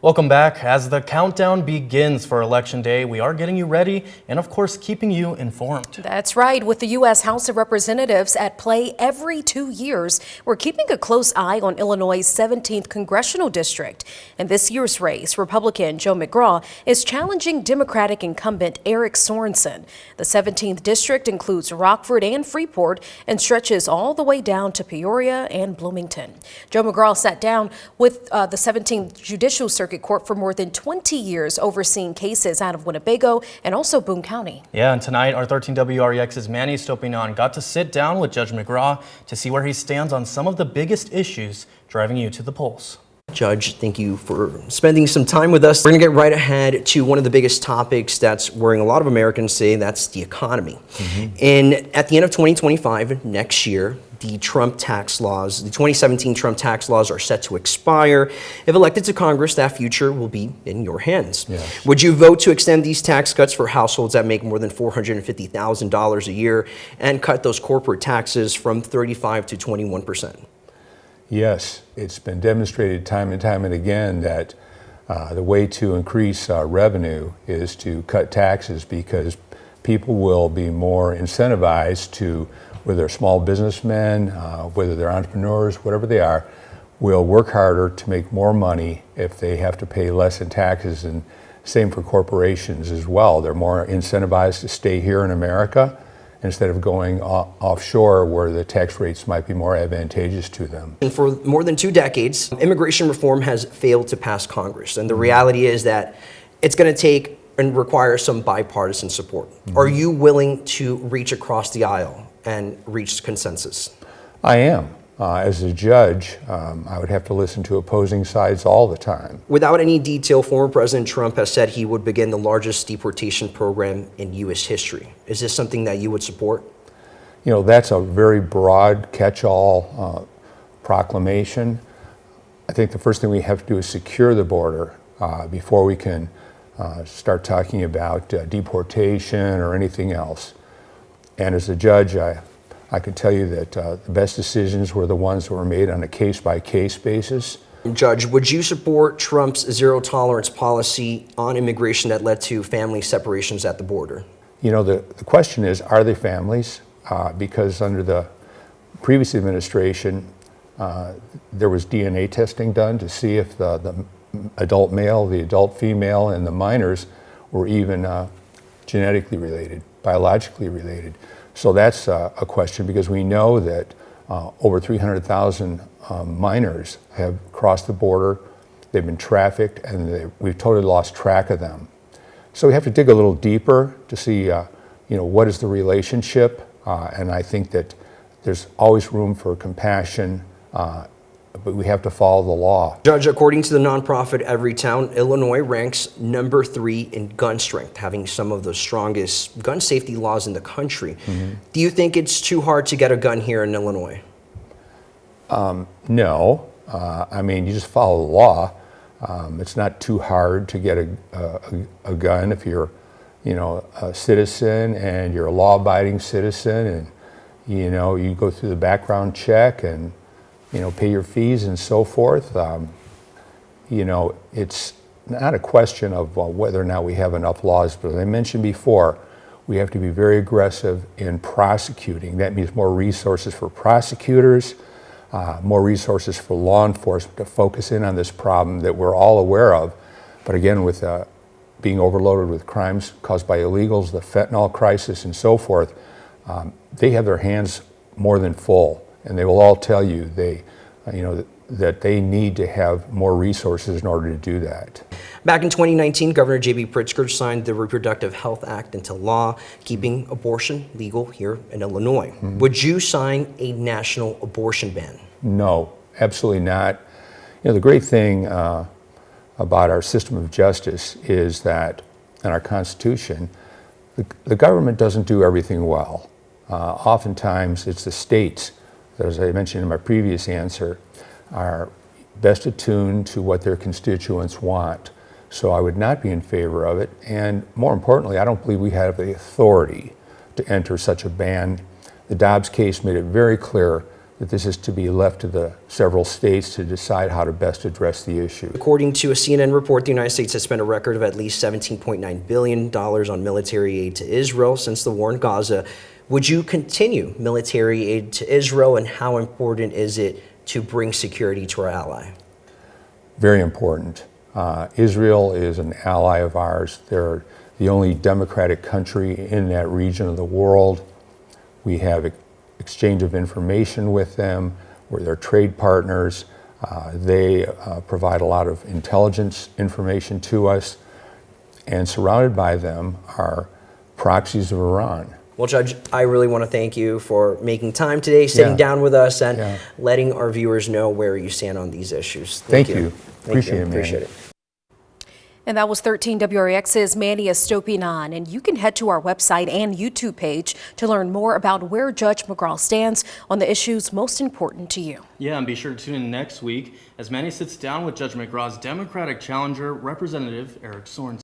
Welcome back. As the countdown begins for Election Day, we are getting you ready and, of course, keeping you informed. That's right. With the U.S. House of Representatives at play every 2 years, we're keeping a close eye on Illinois' 17th Congressional District. In this year's race, Republican Joe McGraw is challenging Democratic incumbent Eric Sorensen. The 17th District includes Rockford and Freeport and stretches all the way down to Peoria and Bloomington. Joe McGraw sat down with the 17th Judicial Circuit Court for more than 20 years, overseeing cases out of Winnebago and also Boone County. Yeah, and tonight our 13 WREX's Manny Stopinon got to sit down with Judge McGraw to see where he stands on some of the biggest issues driving you to the polls. Judge, thank you for spending some time with us. We're going to get right ahead to one of the biggest topics that's worrying a lot of Americans today, that's the economy. And at the end of 2025, next year, the Trump tax laws, the 2017 Trump tax laws are set to expire. If elected to Congress, that future will be in your hands. Yes. Would you vote to extend these tax cuts for households that make more than $450,000 a year and cut those corporate taxes from 35 to 21%? Yes, it's been demonstrated time and time and again that the way to increase revenue is to cut taxes, because people will be more incentivized to, whether they're small businessmen, whether they're entrepreneurs, whatever they are, will work harder to make more money if they have to pay less in taxes. And same for corporations as well. They're more incentivized to stay here in America instead of going offshore where the tax rates might be more advantageous to them. And for more than 2 decades, immigration reform has failed to pass Congress. And the reality is that it's going to take and require some bipartisan support. Are you willing to reach across the aisle and reach consensus? I am. As a judge, I would have to listen to opposing sides all the time. Without any detail, former President Trump has said he would begin the largest deportation program in U.S. history. Is this something that you would support? You know, that's a very broad catch-all proclamation. I think the first thing we have to do is secure the border before we can start talking about deportation or anything else. And as a judge, I can tell you that the best decisions were the ones that were made on a case-by-case basis. Judge, would you support Trump's zero-tolerance policy on immigration that led to family separations at the border? You know, the question is, are they families? Because under the previous administration, there was DNA testing done to see if the adult male, the adult female, and the minors were even genetically related, biologically related. So that's a question, because we know that over 300,000 minors have crossed the border, they've been trafficked, and we've totally lost track of them. So we have to dig a little deeper to see, you know, what is the relationship, and I think that there's always room for compassion, but we have to follow the law. Judge, according to the nonprofit Everytown, Illinois ranks number 3 in gun strength, having some of the strongest gun safety laws in the country. Do you think it's too hard to get a gun here in Illinois? No. I mean, you just follow the law. It's not too hard to get a gun if you're, you know, a citizen and you're a law-abiding citizen, and, you know, you go through the background check and, you know, pay your fees and so forth. You know, it's not a question of whether or not we have enough laws, but as I mentioned before, we have to be very aggressive in prosecuting. That means more resources for prosecutors, more resources for law enforcement to focus in on this problem that we're all aware of. But again, with being overloaded with crimes caused by illegals, the fentanyl crisis and so forth, they have their hands more than full. And they will all tell you you know, that they need to have more resources in order to do that. Back in 2019, Governor J.B. Pritzker signed the Reproductive Health Act into law, keeping abortion legal here in Illinois. Would you sign a national abortion ban? No, absolutely not. You know, the great thing about our system of justice is that in our Constitution, the government doesn't do everything well. Oftentimes, it's the states that, as I mentioned in my previous answer, are best attuned to what their constituents want. So I would not be in favor of it. And more importantly, I don't believe we have the authority to enter such a ban. The Dobbs case made it very clear that this is to be left to the several states to decide how to best address the issue. According to a CNN report, the United States has spent a record of at least $17.9 billion on military aid to Israel since the war in Gaza. Would you continue military aid to Israel, and how important is it to bring security to our ally? Very important. Israel is an ally of ours. They're the only democratic country in that region of the world. We have exchange of information with them. We're their trade partners. They provide a lot of intelligence information to us. And surrounded by them are proxies of Iran. Well, Judge, I really want to thank you for making time today, sitting down with us, and letting our viewers know where you stand on these issues. Thank you. Appreciate it. And that was 13 WREX's Manny Estopinan. And you can head to our website and YouTube page to learn more about where Judge McGraw stands on the issues most important to you. Yeah, and be sure to tune in next week as Manny sits down with Judge McGraw's Democratic challenger, Representative Eric Sorensen.